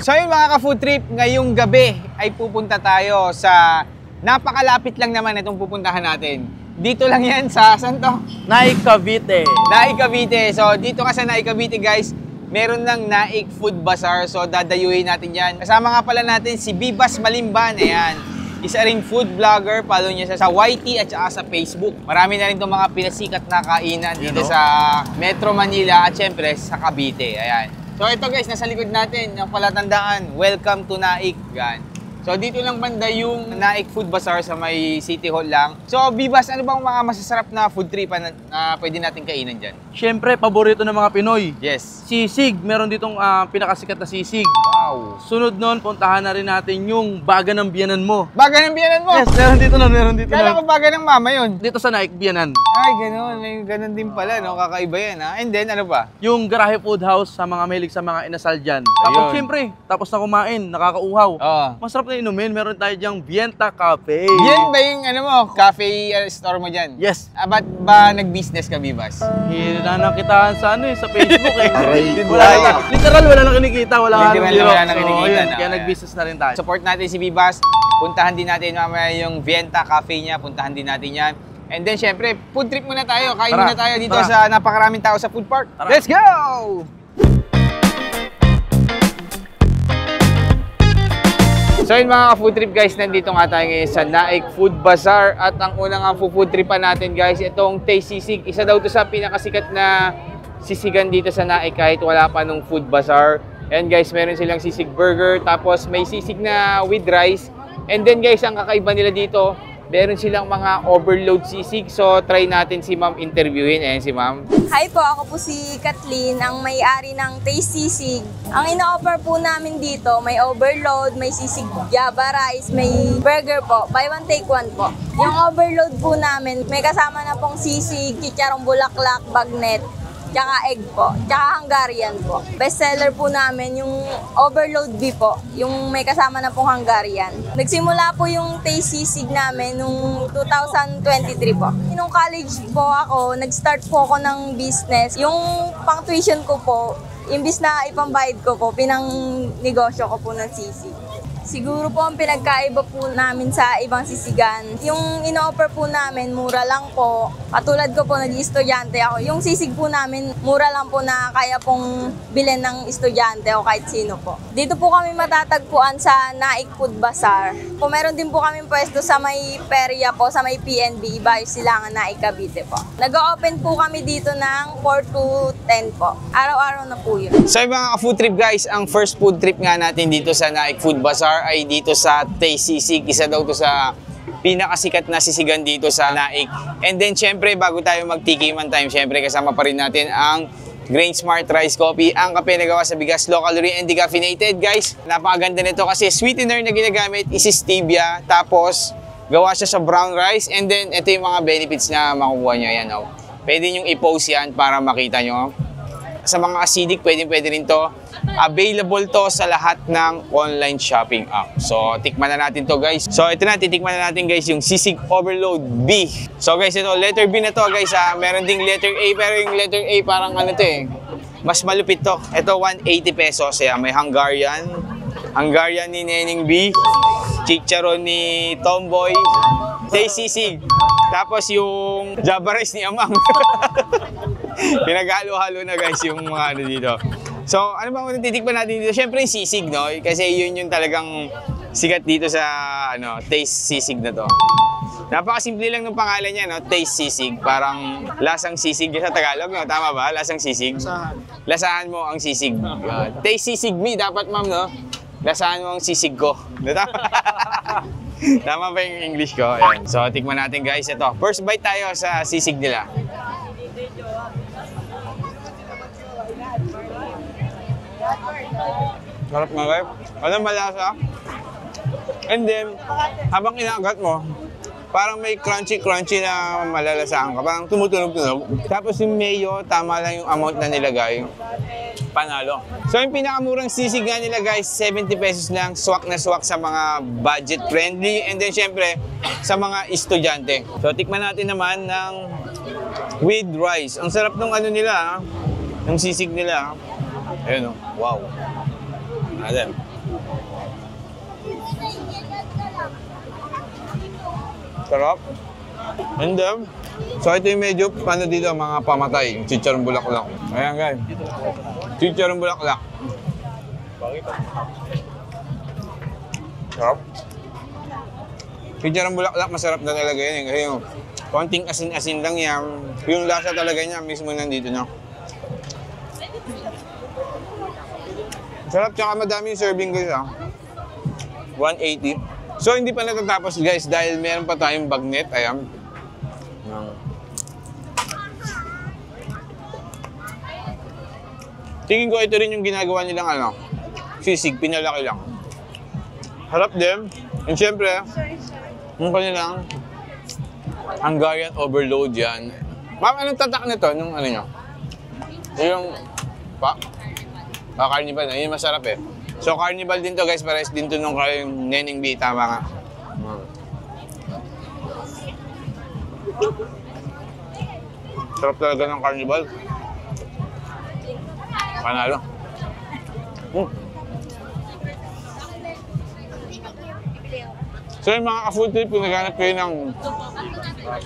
So yun mga ka-food trip, ngayong gabi ay pupunta tayo sa napakalapit lang naman itong pupuntahan natin. Dito lang yan sa, saan to? Naik Cavite. Naik Cavite. So dito ka sa Naik Cavite guys, meron ng Naik Food Bazaar. So dadayuhin natin yan. Kasama nga pala natin si Bibas Malimban. Ayan. Isa ring food vlogger. Follow niya siya sa YT at saka sa Facebook. Marami na rin itong mga pinasikat na kainan dito sa Metro Manila at syempre sa Cavite. Ayan. So ito guys, nasa likod natin yung palatandaan. Welcome to Naik. Yan. So dito lang banda yung Naik Food Bazaar sa may City Hall lang. So Bibas, ano bang mga masasarap na food tripan na pwede natin kainan dyan? Siyempre, paborito ng mga Pinoy. Yes. Sisig. Meron ditong pinakasikat na sisig. Wow. Sunod nun, puntahan na rin natin yung baga ng biyanan mo. Baga ng biyanan mo? Yes, meron dito na. Kala ko baga ng mama yun. Dito sa Naik Biyanan. Ay, gano'n. May gano'n din pala, no? Kakaiba yan, ha? And then, ano ba? Yung Garahe Food House sa mga mahilig sa mga inasal dyan. Tapos Ayun. siyempre, tapos na kumain, nakakauhaw. Oo. Masarap na inumin, meron tayo dyang Vienta Cafe. Yan ba yung, ano mo, cafe store mo dyan? Yes. Ba't ba nag-business ka, Bibas? Hinanakitaan sa sa Facebook eh. Aray, wala ay. na. Literal, wala nang kinikita. Literal, wala nang kinikita, no? Kaya nag-business na rin tayo. Support natin si Bibas. Puntahan din natin mamaya yung Vienta Cafe niya. Puntahan din natin yan. And then, syempre, food trip muna tayo. Kain Tara, muna tayo dito tara. sa napakaraming tao sa food park. Tara. Let's go! So yun mga ka-food trip guys, nandito nga tayo ngayon sa Naik Food Bazaar. At ang unang food tripan natin guys, itong Taste Sisig. Isa daw to sa pinakasikat na sisigan dito sa Naik kahit wala pa nung food bazaar. And guys, meron silang sisig burger, tapos may sisig na with rice. And then guys, ang kakaiba nila dito, meron silang mga overload sisig. So try natin si ma'am interviewin. Ayan si ma'am. Hi po, ako po si Kathleen, ang may-ari ng Taste Sisig. Ang ina-offer po namin dito, may overload, may sisig Java rice, may burger po. Buy one, take one po. Yung overload po namin, may kasama na pong sisig, chicharong bulaklak, bagnet, tsaka egg po, tsaka Hungarian po. Best seller po namin yung overload beef po, yung may kasama na pong Hungarian. Nagsimula po yung Taste Sisig namin nung 2023 po. Nung college po ako, nag-start po ako ng business. Yung pang tuition ko po, imbis na ipambayad ko po, pinang negosyo ko po ng sisig. Siguro po ang pinagkaiba po namin sa ibang sisigan, yung ino-offer po namin, mura lang po. Katulad ko po, nag-estudyante ako. Yung sisig po namin, mura lang po na kaya pong bilhin ng estudyante o kahit sino po. Dito po kami matatagpuan sa Naik Food Bazaar. Po, meron din po kami pwesto sa may Peria po, sa may PNB, Ibayos Silangan, Naik Cavite po. Nag-open po kami dito ng 4 to 10 po. Araw-araw na po yun. So yung mga food trip guys, ang first food trip nga natin dito sa Naik Food Bazaar ay dito sa Taste Sisig. Isa daw to sa pinakasikat na sisigan dito sa Naik. And then syempre bago tayo magtikiman time, syempre kasama pa rin natin ang Grain Smart Rice Coffee, ang kape na gawa sa bigas, low calorie and decaffeinated guys. Napakaganda nito kasi sweetener na ginagamit is stevia, tapos gawa siya sa brown rice, and then ito yung mga benefits na makukuha nyo. Yan, oh. Pwede nyo i-post yan para makita nyo. Sa mga acidic, pwede rin to. Available to sa lahat ng online shopping app. So, tikman na natin to guys. So, ito na, titikman na natin guys yung Sisig Overload B. So guys, ito, letter B na to guys. Meron ding letter A, pero yung letter A parang ano to eh. Mas malupit to. Ito, 180 pesos. May Hungarian. Hungarian ni Neneng B. Chicharon ni Tomboy. Taste Sisig. Tapos yung Java rice ni Amang. Pinaghalo-halo na guys yung mga ano dito. So, ano bang titikman natin dito? Siyempre yung sisig, no? Kasi yun yung talagang sikat dito sa ano, Taste Sisig na to. Napakasimple lang ng pangalan niya, no? Taste Sisig. Parang lasang sisig sa Tagalog, no? Tama ba? Lasang sisig? Lasahan mo ang sisig. Taste Sisig me, dapat ma'am, no? Lasahan mo ang sisig ko. Tama? Tama ba yung English ko? Ayan. So, tikman natin guys. Ito, first bite tayo sa sisig nila. Sarap nga guys. Walang malasa. And then, habang inagat mo, parang may crunchy na malalasahan ka. Parang tumutunog-tunog. Tapos yung mayo, tama lang yung amount na nilagay. Panalo. So yung pinakamurang sisig nga nila guys, 70 pesos lang. Swak na swak sa mga budget friendly. And then syempre, sa mga estudyante. So tikman natin naman ng with rice. Ang sarap ng ano nila, ng sisig nila. Ayun o, wow. Natin. Sarap. And then, so ito yung medyo, ano dito, mga pamatay. Chicharong bulaklak. Ayan guys. Chicharong bulaklak. Sarap. Chicharong bulaklak, masarap na talaga yan. Kasi yung konting asin-asin lang yan. Yung lasa talaga niya, mismo nandito na. Sarap, tsaka madami yung serving guys ah. 180. So hindi pa natatapos guys dahil meron pa tayong bagnet. Ayan. Tingin ko ito rin yung ginagawa nilang ano, sisig, pinalaki lang. Harap din. And syempre, yung kanilang Hungarian overload yan. Ma'am, anong tatak nito? Nung ano nyo? Yung carnival na. Yun masarap eh. So carnival din to guys. Pares din to nung kayong Neneng B. Tama nga. Sarap talaga ng carnival. Panalo. So yung mga ka-food trip, kung naghanap kayo ng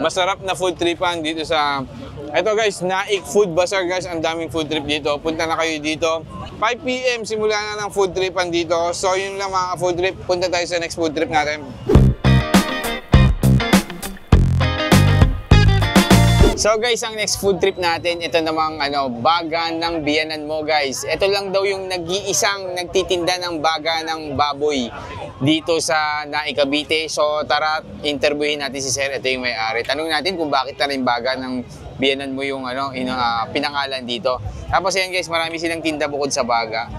masarap na food tripan dito sa... Ito guys, Naik Food Bazaar guys, ang daming food trip dito. Punta na kayo dito. 5 PM, simula na ng food tripan dito. So yun lang mga food trip, punta tayo sa next food trip natin. So guys, ang next food trip natin, ito namang baga ng biyanan mo guys. Ito lang daw yung nag-iisang nagtitinda ng baga ng baboy dito sa Naik, Cavite. So tara, interviewin natin si Sir, ito yung may-ari. Tanong natin kung bakit na rin baga ng biyanan mo yung pinangalan dito. Tapos yan guys, marami silang tinda bukod sa baga.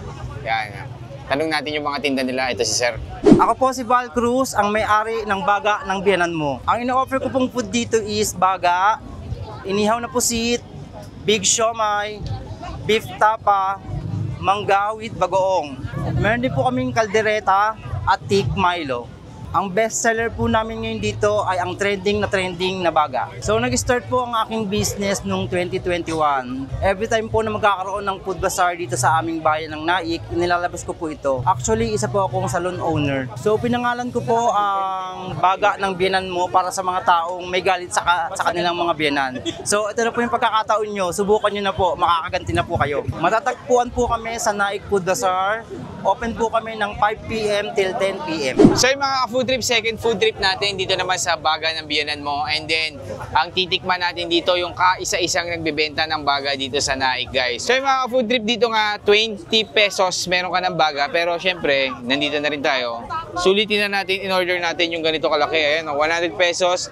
Yan. Tanong natin yung mga tinda nila, ito si Sir. Ako po si Val Cruz, ang may-ari ng baga ng biyanan mo. Ang ino-offer ko pong food dito is baga, inihaw na pusit, big siomay, beef tapa, mangga with bagoong. Meron din po kaming kaldereta at thick Milo. Ang best seller po namin ngayon dito ay ang trending na baga. So nag-start po ang aking business noong 2021. Every time po na magkakaroon ng food bazaar dito sa aming bayan ng Naik, inilalabas ko po ito. Actually, isa po akong salon owner. So pinangalan ko po ang baga ng biyanan mo para sa mga taong may galit sa kanilang mga biyanan. So ito na po yung pagkakataon nyo. Subukan nyo na po, makakaganti na po kayo. Matatagpuan po kami sa Naik Food Bazaar. Open po kami ng 5 PM till 10 PM. So yung mga food trip, second food trip natin dito naman sa baga ng biyanan mo. And then, ang titikman natin dito yung kaisa-isang nagbebenta ng baga dito sa Naik guys. So yung mga food trip dito nga, 20 pesos meron ka ng baga. Pero syempre, nandito na rin tayo. Sulitin na natin, in-order natin yung ganito kalaki. Ayan, 100 pesos.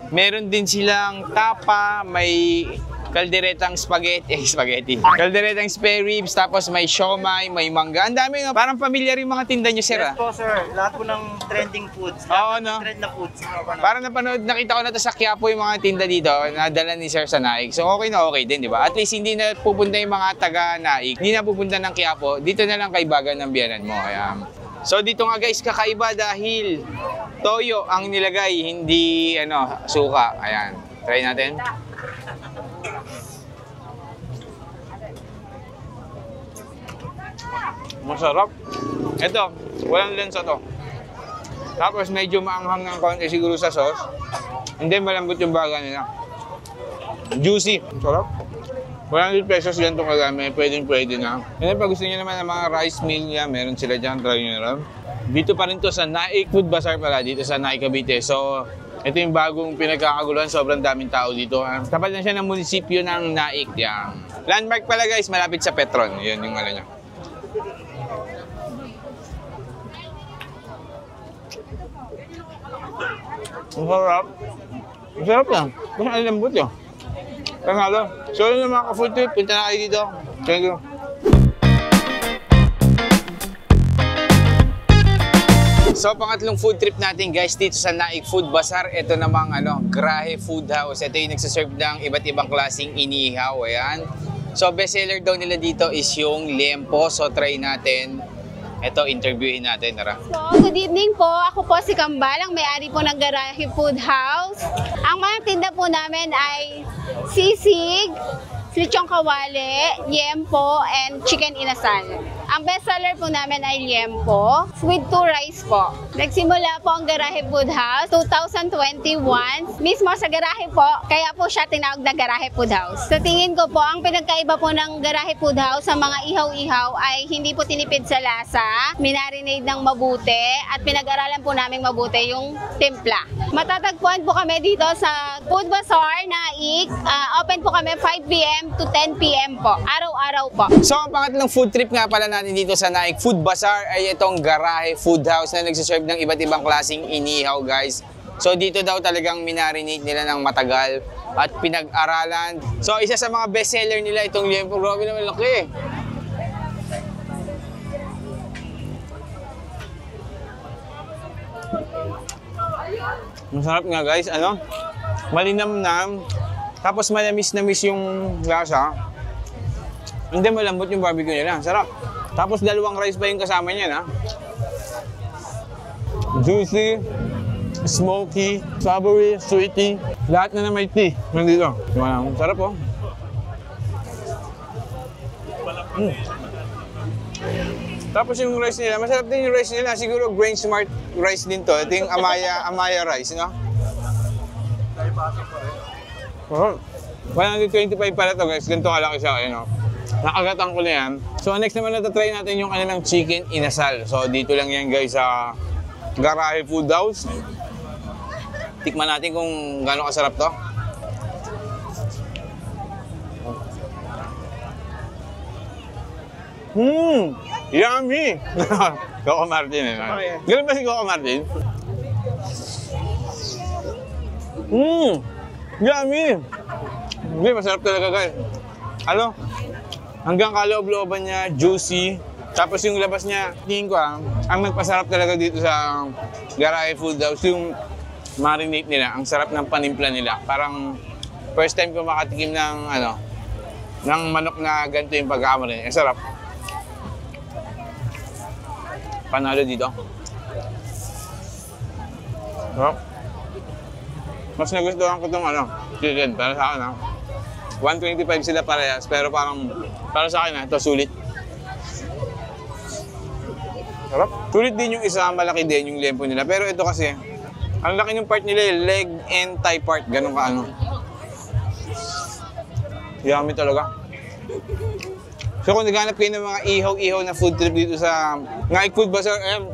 Meron din silang tapa, may kalderetang spaghetti. Kalderetang spare ribs, tapos may siomay, may mangga. Ang dami, no? Parang familiar yung mga tinda nyo, sir. Yes po sir, lahat po ng trending foods. Oo, no? Trend na foods. Parang nakita ko na to sa Quiapo yung mga tinda dito, nadala ni sir sa Naik. So okay na okay din, di ba? At least hindi na pupunta yung mga taga Naik, hindi na pupunta ng Quiapo, dito na lang kay baga ng biyanan mo. Ayan. So dito nga guys, kakaiba dahil toyo ang nilagay, hindi suka. Ayan, try natin. Masarap. Ito, walang lensa to. Tapos medyo maanghang ng konti siguro sa sauce. And then malambot yung baga nila. Juicy. Sarap. 100 pesos ganito kagami. Pwede na. And then pag gusto niyo naman ng mga rice meal niya, meron sila dyan. Try nyo na lang. Dito pa rin to sa Naik Food Bazaar pala. Dito sa Naik, Cavite. So, ito yung bagong pinagkakaguluhan. Sobrang daming tao dito. Tapat na siya ng munisipyo ng Naik. Yan. Landmark pala guys, malapit sa Petron. Yan yung niya. Masarap. Masarap lang. Kasi ang lambot yun. Panalo. So yun yung mga ka-food trip. Punta na kayo dito. Thank you. So pangatlong food trip natin guys dito sa Naik Food Bazaar. Ito namang Grahe Food House. Ito yung nagsaserve ng iba't ibang klaseng inihaw. Ayan. So best seller daw nila dito is yung liempo. So try natin. Ito, interviewin natin, tara. So, good evening po. Ako po si Kambal, ang may-ari po ng Grahe Food House. Ang mga tinda po namin ay sisig, lechong kawali, liempo, and chicken inasal. Ang bestseller po namin ay liempo with 2 rice po. Nagsimula po ang Garahe Food House 2021. Mismo sa garahe po, kaya po siya tinawag na Garahe Food House. Sa tingin ko po, ang pinagkaiba po ng Garahe Food House sa mga ihaw-ihaw ay hindi po tinipid sa lasa, minarinade ng mabuti, at pinag-aralan po namin mabuti yung timpla. Matatagpuan po kami dito sa Food Bazaar, Naik. Open po kami 5 p.m. to 10 p.m. po. Araw-araw po. So ang pangatlong food trip nga pala natin dito sa Naik Food Bazaar ay itong Garahe Food House na nagsiserve ng iba't ibang klaseng inihaw, guys. So dito daw talagang minarinate nila ng matagal at pinag-aralan. So isa sa mga bestseller nila itong liempo. Grabe naman laki. Masarap nga, guys, ano? Malinamnam, tapos manamis-namis yung lasa. Hindi, malambot yung barbecue nila. Sarap. Tapos dalawang rice pa yung kasama niyan, ha? Juicy, smoky, savory, sweety. Lahat na may tea. Nandito. Sarap, oh. Tapos yung rice nila, masarap din yung rice nila. Siguro grain smart rice din to. Ito yung Amaya rice, no? Oh, 125 pala to, guys. Ganito kalaki siya, no? Nakagatan ko na yan. So next naman natatry natin yung kanilang chicken inasal. So dito lang yan, guys, sa Garahe Food House. Tikman natin kung gaano kasarap to. Yummy! Coco Martin, eh. Ganun ba si Coco Martin? Yummy! Hindi, masarap talaga, guys. Ano? Hanggang kaloob-looban niya, juicy. Tapos yung labas niya, tingin ko, ang nagpasarap talaga dito sa Garahe Food House, yung marinate nila. Ang sarap ng panimpla nila. Parang first time ko makatikim ng, ng manok na ganito yung pagkamarin. Ang sarap. Panalo dito. So, mas nagustuhan ko itong chicken para sa akin, 125 sila parehas, pero parang para sa akin, ito sulit. Sarap. Sulit din yung isa, malaki din yung liempo nila. Pero ito kasi, ang laki ng part nila, leg and thigh part, ganun ka Yummy talaga. So kung naghanap kayo ng mga ihaw-ihaw na food trip dito sa Naik Food Bazaar,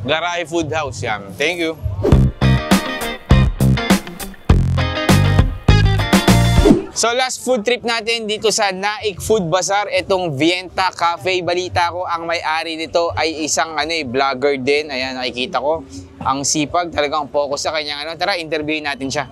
Garahe Food House, yan. Thank you. So last food trip natin dito sa Naik Food Bazaar, itong Vienta Cafe. Balita ko, ang may-ari nito ay isang vlogger din. Ayan, nakikita ko. Ang sipag, talagang focus sa kanyang Tara, interviewin natin siya.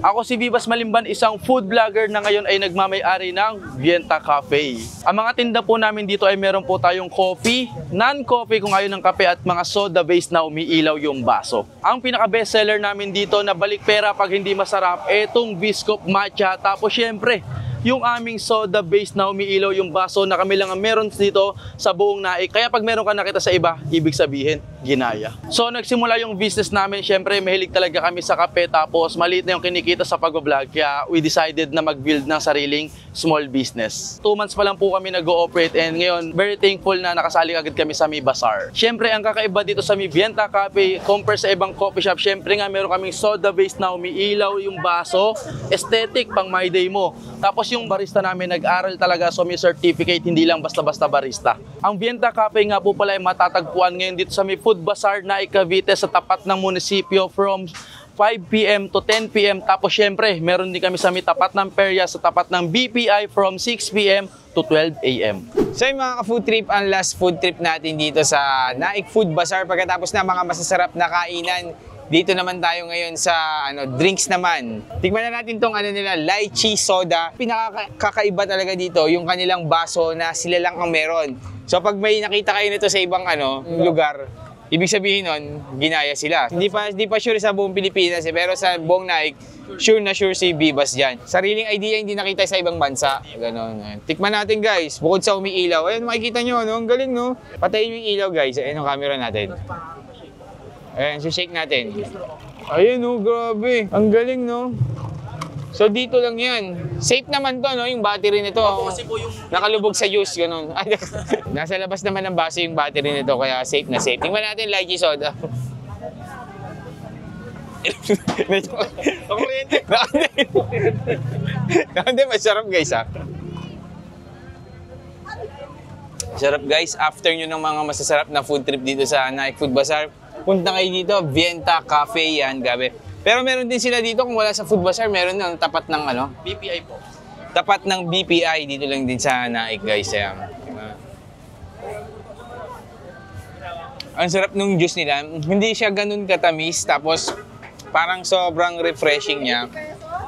Ako si Vivas Malimban, isang food vlogger na ngayon ay nagmamay-ari ng Vienta Cafe. Ang mga tinda po namin dito ay meron po tayong coffee, non-coffee kung ayaw ng kape, at mga soda-based na umiilaw yung baso. Ang pinaka-bestseller namin dito na balik pera pag hindi masarap, etong Biscoff Matcha. Tapos syempre, yung aming soda-based na umiilaw yung baso na kami lang ang meron dito sa buong Naik. Kaya pag meron ka nakita sa iba, ibig sabihin, ginaya. So nagsimula yung business namin, syempre mahilig talaga kami sa kape, tapos maliit na yung kinikita sa pag-vlog. Kaya we decided na mag-build ng sariling small business. 2 months pa lang po kami nag-ooperate, and ngayon very thankful na nakasali agad kami sa Mi Bazaar. Syempre ang kakaiba dito sa Mi Vienta Cafe compare sa ibang coffee shop, syempre nga meron kaming soda-based na umiilaw yung baso, aesthetic pang my day mo. Tapos yung barista namin nag-aral talaga, so may certificate, hindi lang basta-basta barista. Ang Vienta Cafe nga po pala ay matatagpuan ngayon dito sa Mi Food Bazaar, Naik, Cavite, sa tapat ng munisipyo from 5 p.m. to 10 p.m. Tapos syempre, meron din kami sa may tapat ng Perya, sa tapat ng BPI from 6 p.m. to 12 a.m. So yung mga ka-food trip, ang last food trip natin dito sa Naik Food Bazaar. Pagkatapos na mga masasarap na kainan, dito naman tayo ngayon sa drinks naman. Tikman na natin tong nila, lychee soda. Pinakakaiba talaga dito yung kanilang baso na sila lang ang meron. So pag may nakita kayo nito sa ibang lugar, ibig sabihin nun, ginaya sila. Hindi pa sure sa buong Pilipinas, pero sa buong Naik, sure na sure si Vivas dyan. Sariling idea hindi nakita sa ibang bansa. Ganon. Tikman natin, guys. Bukod sa umiilaw. Ayun, makikita nyo, ang galing, no? Patayin yung ilaw, guys. Ayun ang camera natin. Ayan, shake natin. Ayun, no? Grabe. Ang galing, no? So dito lang yan. Safe naman to, no? Yung battery nito. Kasi po yung... Nakalubog sa juice, ganun. Ay, nasa labas naman ng baso yung battery nito, kaya safe na safe. Tingnan natin, lychee soda. Kuryente. Hindi, masarap guys, ha? Sarap guys, after nyo ng mga masasarap na food trip dito sa Naik Food Bazaar, punta kayo dito, Vienta Cafe yan, gabi. Pero meron din sila dito, kung wala sa Food Bazaar, meron ng tapat ng ano? BPI po. Tapat ng BPI, dito lang din sa Naik guys. Ayan. Ang sarap nung juice nila, hindi siya ganun katamis, tapos parang sobrang refreshing niya.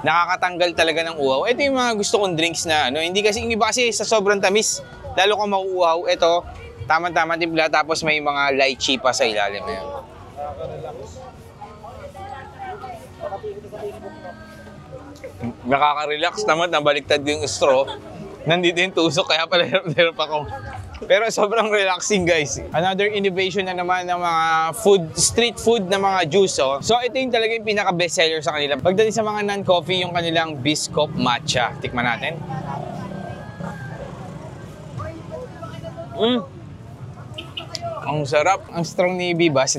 Nakakatanggal talaga ng uhaw. Ito yung mga gusto kong drinks na ano, hindi kasi, yung iba kasi sa sobrang tamis, lalo kang mauuhaw. Ito, tama-tama timpla, tapos may mga lychee pa sa ilalim. Ayan. Nakaka-relax naman, nabaliktad yung straw. Nandito yung tusok, kaya pala hirap ako. Pero sobrang relaxing guys. Another innovation na naman ng mga street food na mga juice. Oh. So ito yung talaga yung pinaka-best seller sa kanila. Pagdating sa mga non-coffee, yung kanilang Biscoff Matcha. Tikman natin. Ang sarap. Ang strong ni Bibas.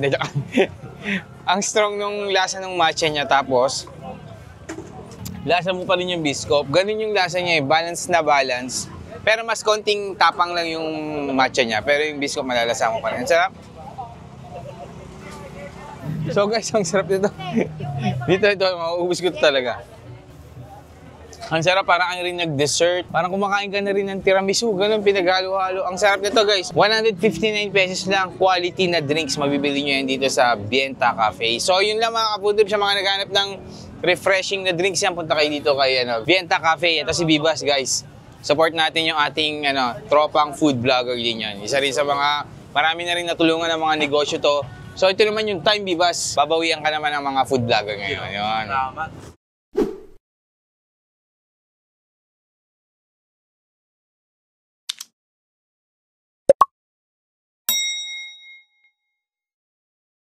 Ang strong nung lasa ng matcha niya. Tapos, lasa mo pa rin yung Biscoff. Ganun yung lasa niya, balance na balance. Pero mas konting tapang lang yung matcha niya. Pero yung Biscoff malalasa mo pa rin. Ang sarap. So guys, ang sarap nito. Ito, mauubos ko ito talaga. Ang sarap, parang ang rin nag-dessert. Parang kumakain ka na rin ng tiramisu. Ganun, pinaghalo-halo. Ang sarap nito guys. 159 pesos lang, quality na drinks. Mabibili nyo yan dito sa Vienta Cafe. So yun lang mga kapudrip, sa mga naghanap ng refreshing na drinks yan, punta kayo dito kay Vienta Cafe. Ito si Bibas guys. Support natin yung ating tropang food vlogger din yan. Isa rin sa mga, marami na rin natulungan ng mga negosyo to. So ito naman yung time, Bibas. Babawian ka naman ng mga food vlogger ngayon. Yun. Salamat.